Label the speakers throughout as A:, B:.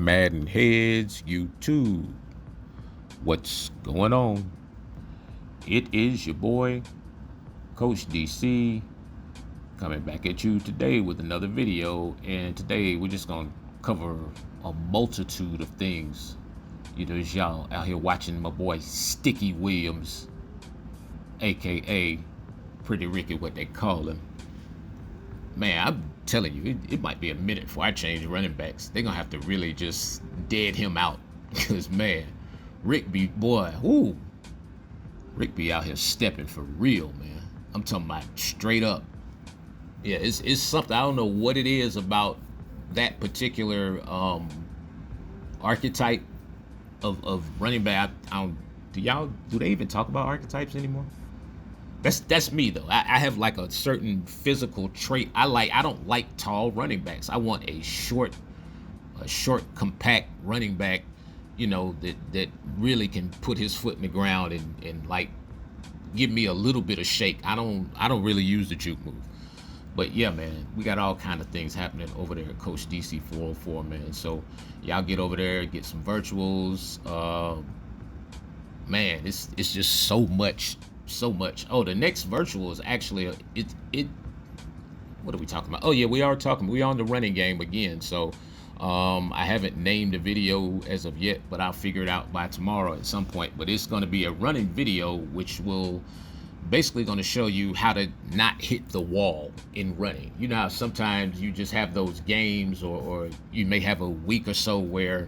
A: MaddenHeadz YouTube. What's going on? It is your boy, Coach DC, coming back at you today with another video. And today we're just going to cover a multitude of things. You know, as y'all out here watching my boy Sticky Williams, aka Pretty Ricky, what they call him. Man, I'm telling you, it might be a minute before I change running backs. They're going to have to really just dead him out. Because, man, Rick be out here stepping for real, man. I'm talking about straight up. Yeah, it's something. I don't know what it is about that particular archetype of running back. Do they even talk about archetypes anymore? That's me though. I have like a certain physical trait. I don't like tall running backs. I want a short, compact running back, you know, that really can put his foot in the ground and like give me a little bit of shake. I don't really use the juke move. But yeah, man, we got all kind of things happening over there at Coach DC 404, man. So y'all get over there, get some virtuals. Man, it's just so much. Oh, the next virtual is actually what are we talking about? Oh yeah, we are on the running game again. So I haven't named the video as of yet, but I'll figure it out by tomorrow at some point. But it's going to be a running video, which will basically going to show you how to not hit the wall in running. You know how sometimes you just have those games, or you may have a week or so where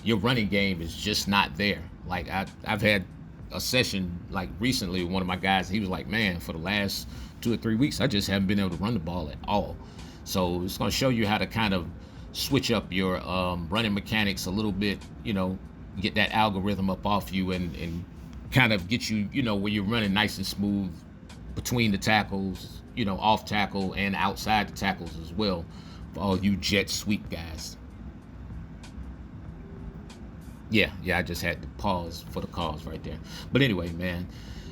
A: your running game is just not there. Like I've had a session like recently with one of my guys. He was like, man, for the last 2 or 3 weeks, I just haven't been able to run the ball at all. So it's going to show you how to kind of switch up your running mechanics a little bit, you know, get that algorithm up off you and kind of get you, you know, where you're running nice and smooth between the tackles, you know, off tackle and outside the tackles as well, for all you jet sweep guys. Yeah, I just had to pause for the cause right there. But anyway, man.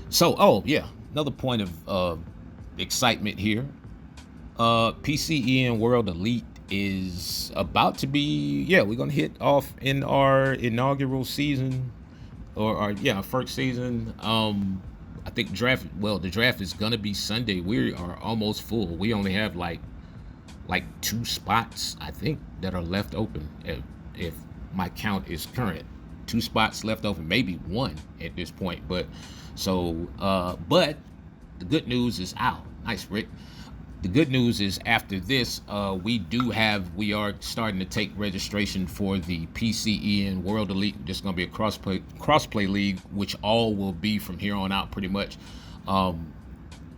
A: So, another point of excitement here. PCEN World Elite is about to be, we're going to hit off in our inaugural season, or our first season. I think the draft is going to be Sunday. We are almost full. We only have like 2 spots, I think, that are left open. If my count is current, 2 spots left open, maybe 1 at this point. But the good news is out. Nice, Rick. The good news is after this, we are starting to take registration for the PCEN World Elite. There's going to be a crossplay league, which all will be from here on out pretty much.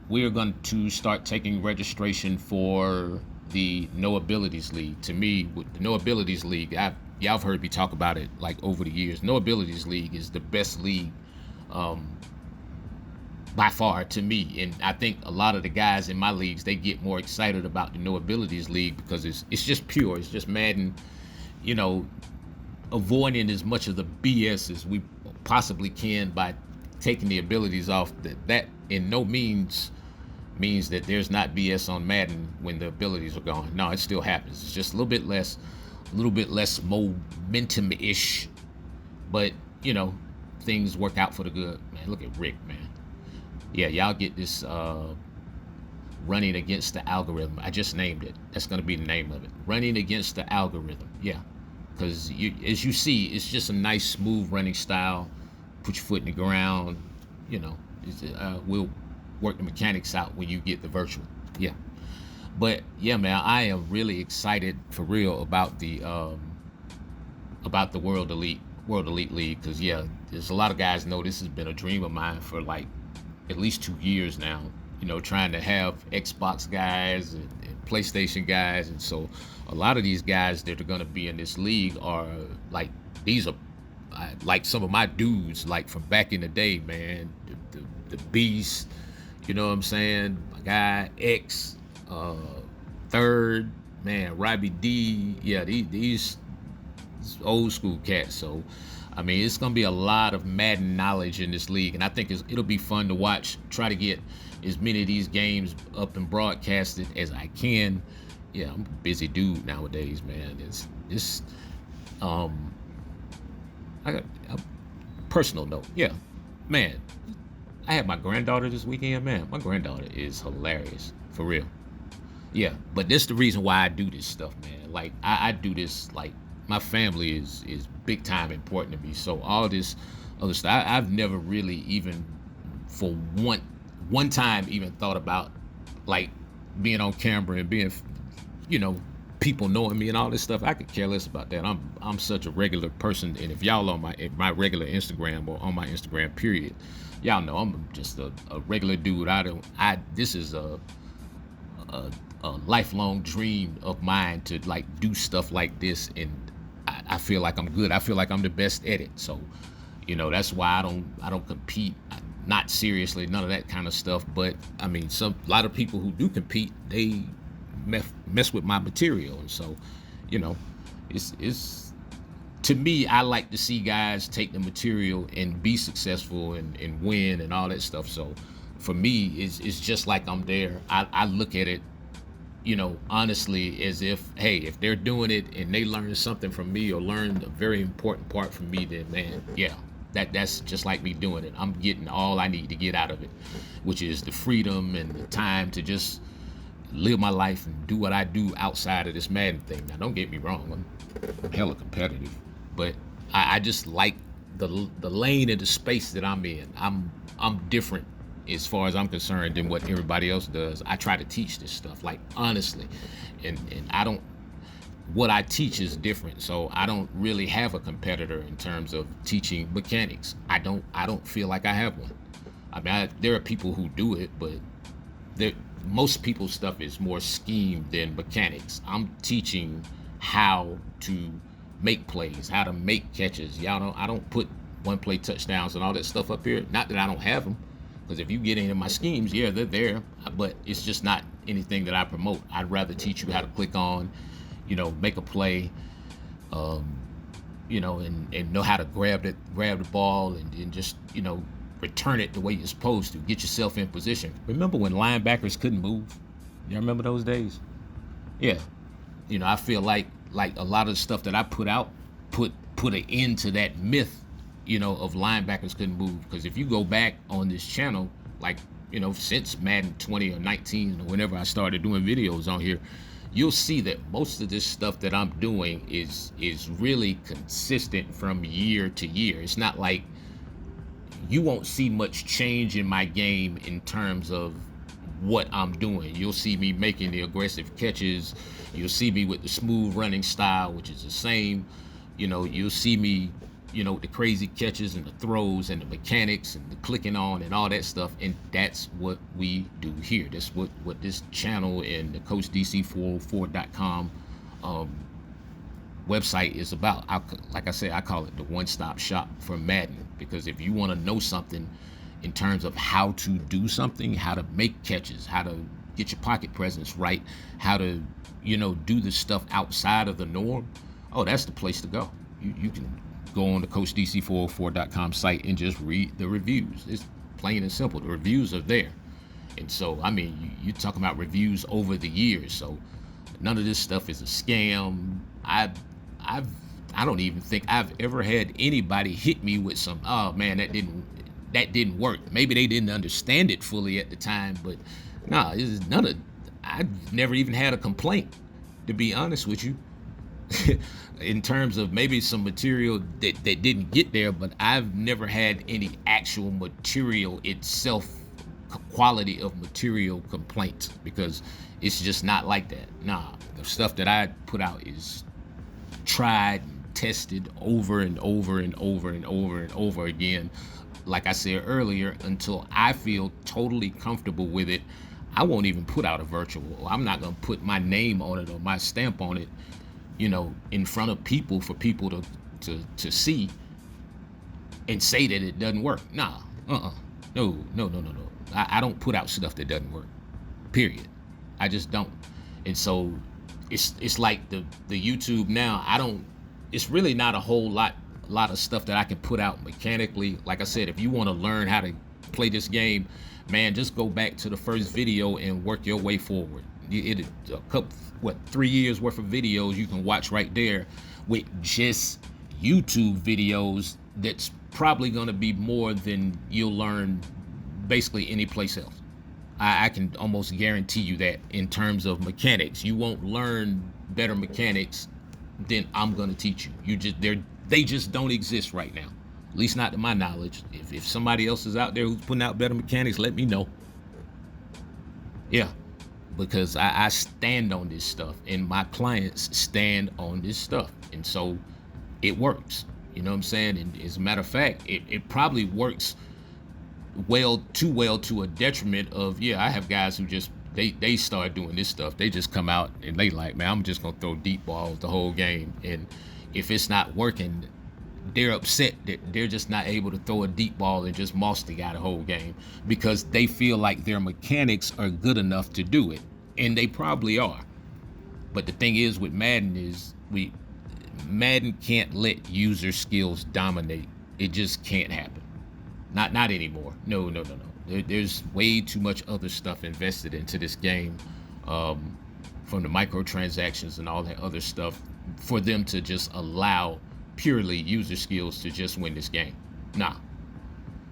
A: We are going to start taking registration for the No Abilities League. To me, with the No Abilities League, y'all have heard me talk about it like over the years. No Abilities League is the best league by far to me, and I think a lot of the guys in my leagues, they get more excited about the No Abilities League because it's just pure. It's just Madden, you know, avoiding as much of the BS as we possibly can by taking the abilities off. That in no means that there's not BS on Madden when the abilities are gone. No, it still happens. It's just a little bit less momentum-ish, but you know, things work out for the good. Man, look at Rick, man. Yeah, y'all get this running against the algorithm. I just named it. That's going to be the name of it. Running against the algorithm. Yeah, because as you see, it's just a nice, smooth running style. Put your foot in the ground. You know, we'll work the mechanics out when you get the virtual. Yeah. But yeah, man, I am really excited for real about the World Elite League, because there's a lot of guys know this has been a dream of mine for like at least 2 years now. You know, trying to have Xbox guys and PlayStation guys, and so a lot of these guys that are going to be in this league are like, these are like some of my dudes like from back in the day, man. The Beast, you know what I'm saying? My guy X. Third, man, Robbie D. Yeah, these old school cats. So, I mean, it's going to be a lot of Madden knowledge in this league, and I think it'll be fun to watch. Try to get as many of these games up and broadcasted as I can. Yeah, I'm a busy dude nowadays, man. Um, I got a personal note. Yeah, man. I had my granddaughter this weekend. Man, my granddaughter is hilarious for real. Yeah, but this the reason why I do this stuff, man. Like I do this like my family is big time important to me. So all this other stuff, I've never really even for one time even thought about like being on camera and being, you know, people knowing me and all this stuff. I could care less about that. I'm such a regular person, and if y'all on my regular Instagram or on my Instagram period, y'all know I'm just a regular dude. I this is a a lifelong dream of mine to like do stuff like this, and I feel like I'm good. I feel like I'm the best at it. So, you know, that's why I don't compete. Not seriously, none of that kind of stuff. But I mean, a lot of people who do compete, they mess with my material, and so, you know, it's to me, I like to see guys take the material and be successful and win and all that stuff. So for me, it's just like I'm there. I look at it, you know, honestly, as if, hey, if they're doing it and they learn something from me or learn a very important part from me, then man, yeah, that's just like me doing it. I'm getting all I need to get out of it, which is the freedom and the time to just live my life and do what I do outside of this Madden thing. Now, don't get me wrong, I'm hella competitive, but I just like the lane and the space that I'm in. I'm different as far as I'm concerned than what everybody else does. I try to teach this stuff, like honestly, and I don't. What I teach is different, so I don't really have a competitor in terms of teaching mechanics. I don't feel like I have one. I mean, there are people who do it, but most people's stuff is more scheme than mechanics. I'm teaching how to make plays, how to make catches. I don't put one play touchdowns and all that stuff up here. Not that I don't have them, because if you get into my schemes, yeah, they're there, but it's just not anything that I promote. I'd rather teach you how to click on, you know, make a play, you know, and know how to grab the ball and just, you know, return it the way you're supposed to. Get yourself in position. Remember when linebackers couldn't move? You remember those days? Yeah. You know, I feel like a lot of the stuff that I put out put an end to that myth, you know, of linebackers couldn't move. Because if you go back on this channel, like, you know, since Madden 20 or 19 or whenever I started doing videos on here, you'll see that most of this stuff that I'm doing is really consistent from year to year. It's not like you won't see much change in my game in terms of what I'm doing. You'll see me making the aggressive catches. You'll see me with the smooth running style, which is the same. You know, you'll see me, you know, the crazy catches and the throws and the mechanics and the clicking on and all that stuff. And that's what we do here. That's what this channel and the CoachDC404.com website is about. Like I said, I call it the one-stop shop for Madden, because if you want to know something in terms of how to do something, how to make catches, how to get your pocket presence right, how to, you know, do the stuff outside of the norm, oh, that's the place to go. You can go on the CoachDC404.com site and just read the reviews. It's plain and simple. The reviews are there. And so, I mean, you're talking about reviews over the years. So none of this stuff is a scam. I don't even think I've ever had anybody hit me with some, oh man, that didn't work. Maybe they didn't understand it fully at the time, but nah, I've never even had a complaint, to be honest with you. In terms of maybe some material that didn't get there, but I've never had any actual material itself, quality of material complaints, because it's just not like that. Nah, the stuff that I put out is tried and tested over and over and over and over and over again. Like I said earlier, until I feel totally comfortable with it, I won't even put out a virtual. I'm not gonna put my name on it or my stamp on it, you know, in front of people for people to see and say that it doesn't work. Nah, no. I don't put out stuff that doesn't work. Period. I just don't. And so it's like the YouTube now. It's really not a whole lot of stuff that I can put out mechanically. Like I said, if you want to learn how to play this game, man, just go back to the first video and work your way forward. A couple, 3 years worth of videos you can watch right there with just YouTube videos. That's probably going to be more than you'll learn basically any place else. I can almost guarantee you that in terms of mechanics, you won't learn better mechanics than I'm going to teach you. They just don't exist right now. At least not to my knowledge. If somebody else is out there who's putting out better mechanics, let me know. Yeah, because I stand on this stuff, and my clients stand on this stuff, and so it works. You know what I'm saying? And as a matter of fact, it probably works too well to a detriment of, I have guys who just they start doing this stuff. They just come out and they like, man, I'm just gonna throw deep balls the whole game, and if it's not working, they're upset that they're just not able to throw a deep ball and just moss the guy the whole game because they feel like their mechanics are good enough to do it, and they probably are. But the thing is with Madden is Madden can't let user skills dominate. It just can't happen. Not anymore. No. There's way too much other stuff invested into this game, from the microtransactions and all that other stuff, for them to just allow purely user skills to just win this game. Nah.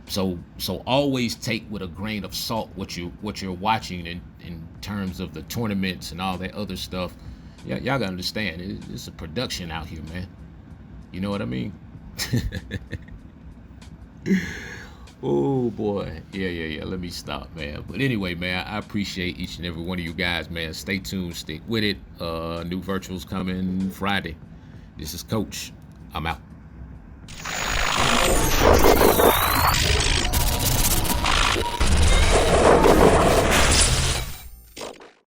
A: So always take with a grain of salt what you're watching in terms of the tournaments and all that other stuff. Y'all gotta understand, it's a production out here, man. You know what I mean? Oh boy, yeah. Let me stop, man. But anyway, man, I appreciate each and every one of you guys, man. Stay tuned, stick with it. New virtuals coming Friday. This is Coach. I'm out.